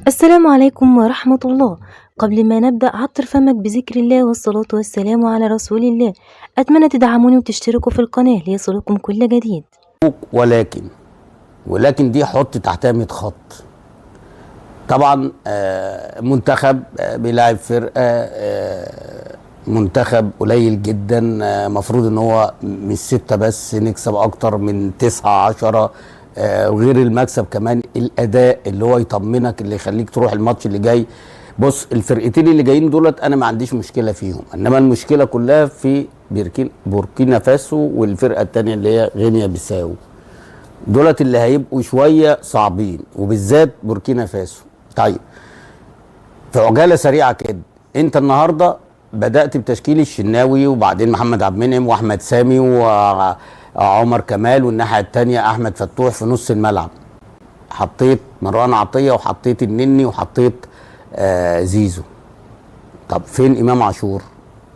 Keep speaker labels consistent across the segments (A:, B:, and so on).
A: السلام عليكم ورحمة الله. قبل ما نبدأ عطر فمك بذكر الله والصلاة والسلام على رسول الله. أتمنى تدعموني وتشتركوا في القناة ليصلكم كل جديد.
B: ولكن دي حط تحتها 100 خط. طبعا منتخب بيلاعب فرقه منتخب قليل جدا، مفروض ان هو مش 6 بس، نكسب اكتر من 9 10. وغير المكسب كمان الاداء اللي هو يطمنك، اللي يخليك تروح الماتش اللي جاي. بص، الفرقتين اللي جايين دولت انا ما عنديش مشكله فيهم، انما المشكله كلها في بوركينا فاسو والفرقه الثانيه اللي هي غينيا بيساو. دولت اللي هيبقوا شويه صعبين، وبالذات بوركينا فاسو. طيب، في عجاله سريعه كده، انت النهارده بدات بتشكيل الشناوي، وبعدين محمد عبد المنعم واحمد سامي وعمر كمال، والناحيه الثانيه احمد فتوح في نص الملعب. حطيت مروان عطيه وحطيت النني وحطيت زيزو. طب فين امام عاشور؟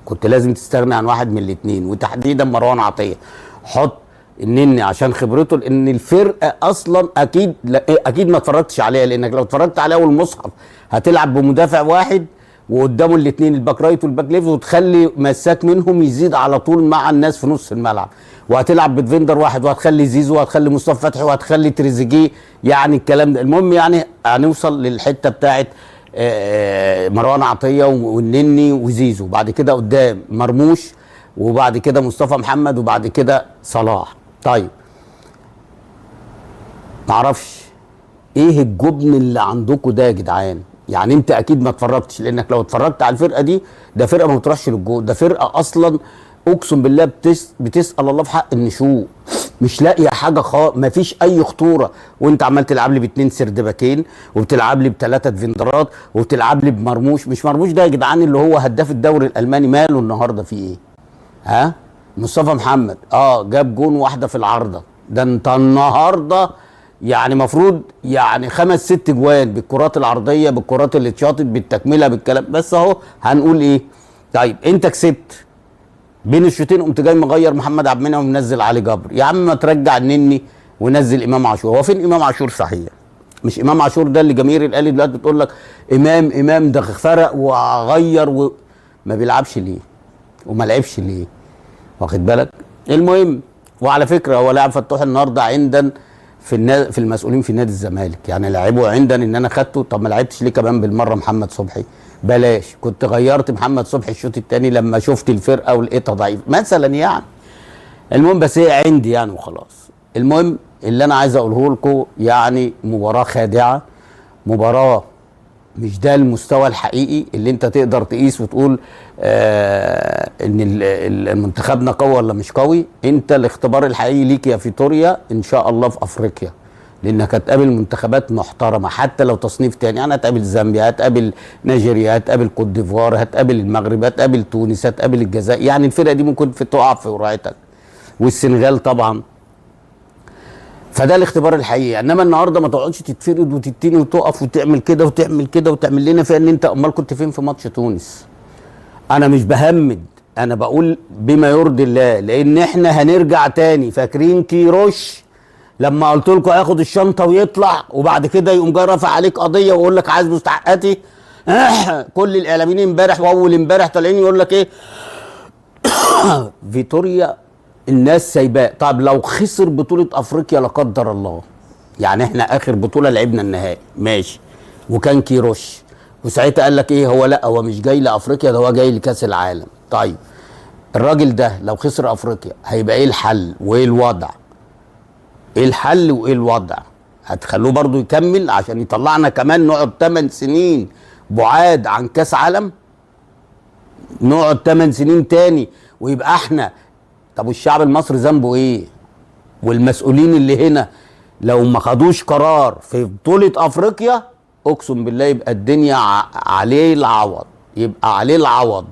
B: كنت لازم تستغنى عن واحد من الاثنين، وتحديدا مروان عطيه. حط النني عشان خبرته، لان الفرقه اصلا اكيد ما اتفرجتش عليها، لانك لو اتفرجت عليها والمصحف هتلعب بمدافع واحد وقدامه الاثنين الباك رايت والباك ليفت، وتخلي مساك منهم يزيد على طول مع الناس في نص الملعب، وهتلعب بدفندر واحد، وهتخلي زيزو، وهتخلي مصطفى فتحي، وهتخلي تريزيجيه. يعني الكلام ده، المهم يعني هنوصل للحته بتاعت مروان عطيه والنني وزيزو، بعد كده قدام مرموش، وبعد كده مصطفى محمد، وبعد كده صلاح. طيب، معرفش ايه الجبن اللي عندكم ده يا جدعان. يعني انت اكيد ما اتفرجتش، لانك لو اتفرجت على الفرقه دي، ده فرقه ما بتروحش للجول، ده فرقه اصلا اقسم بالله بتسال الله في حق النشوء، مش لاقيه حاجه ما فيش اي خطوره، وانت عمال تلعب لي ب2 سردباكين، وبتلعب لي ب3 ديفندرات، وبتلعب لي بمرموش. مش مرموش ده يا جدعان اللي هو هداف الدوري الالماني، ماله النهارده في ايه؟ ها؟ مصطفى محمد جاب جون واحده في العارضه. ده انت النهارده يعني مفروض يعني 5 6 جوان بالكرات العرضيه، بالكرات اللي اتشاطت، بالتكمله، بالكلام. بس اهو هنقول ايه؟ طيب انت كسبت بين الشوطين، قمت جاي مغير محمد عبد المنعم ومنزل علي جبر. يا عم ما ترجع النني ونزل امام عاشور. هو فين امام عاشور صحيح؟ مش امام عاشور ده اللي جماهير الاهلي دلوقتي بتقول لك امام ده فرق وغير ما بيلعبش ليه؟ وما لعبش ليه؟ واخد بالك؟ المهم، وعلى فكره هو لاعب فتوح النهارده عندنا في المسؤولين في نادي الزمالك، يعني لعبوا عندنا ان انا خدته. طب ما لعبتش ليه كمان بالمره محمد صبحي؟ بلاش، كنت غيرت محمد صبحي الشوط الثاني لما شفت الفرقه ولقيتها ضعيف مثلا يعني. المهم، بس هي عندي يعني وخلاص. المهم اللي انا عايز اقوله لكم، يعني مباراه خادعه، مباراه مش ده المستوى الحقيقي اللي انت تقدر تقيس وتقول ان المنتخبنا قوي ولا مش قوي. انت الاختبار الحقيقي ليك يا فيتوريا ان شاء الله في افريقيا، لانك هتقابل منتخبات محترمه حتى لو تصنيف تاني. يعني هتقابل زامبيا، هتقابل نيجيريا، هتقابل كوت ديفوار، هتقابل المغرب، هتقابل تونس، هتقابل الجزائر. يعني الفرقه دي ممكن تقع في قرعتك، والسنغال طبعا. فده الاختبار الحقيقي. انما النهارده ما تقعدش تتفرد وتتني وتقف وتعمل كده وتعمل كده وتعمل لنا فيها ان انت امال كنت فين في ماتش تونس. انا مش بهمد، انا بقول بما يرضي الله، لان احنا هنرجع تاني. فاكرين كيروش لما قلت لكم هياخد الشنطه ويطلع، وبعد كده يقوم جاي رافع عليك قضيه ويقول لك عايز مستحقاتي؟ كل الاعلاميين امبارح واول امبارح طالعين يقول لك ايه؟ فيتوريا الناس سايباه. طب لو خسر بطولة افريقيا لا قدر الله، يعني احنا اخر بطولة لعبنا النهائي ماشي، وكان كيروش، وساعتها قال لك ايه؟ هو مش جاي لافريقيا، ده هو جاي لكاس العالم. طيب الراجل ده لو خسر افريقيا هيبقى ايه الحل وايه الوضع؟ ايه الحل وايه الوضع؟ هتخلوه برضو يكمل عشان يطلعنا كمان نقعد 8 سنين بعاد عن كاس عالم؟ نقعد 8 سنين تاني ويبقى احنا. طب والشعب المصري ذنبه ايه؟ والمسؤولين اللي هنا لو ما خدوش قرار في بطولة افريقيا، اقسم بالله يبقى الدنيا عليه العوض، يبقى عليه العوض.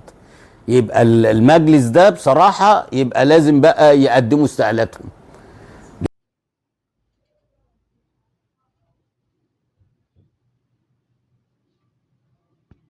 B: يبقى المجلس ده بصراحة يبقى لازم بقى يقدموا استقالاتهم.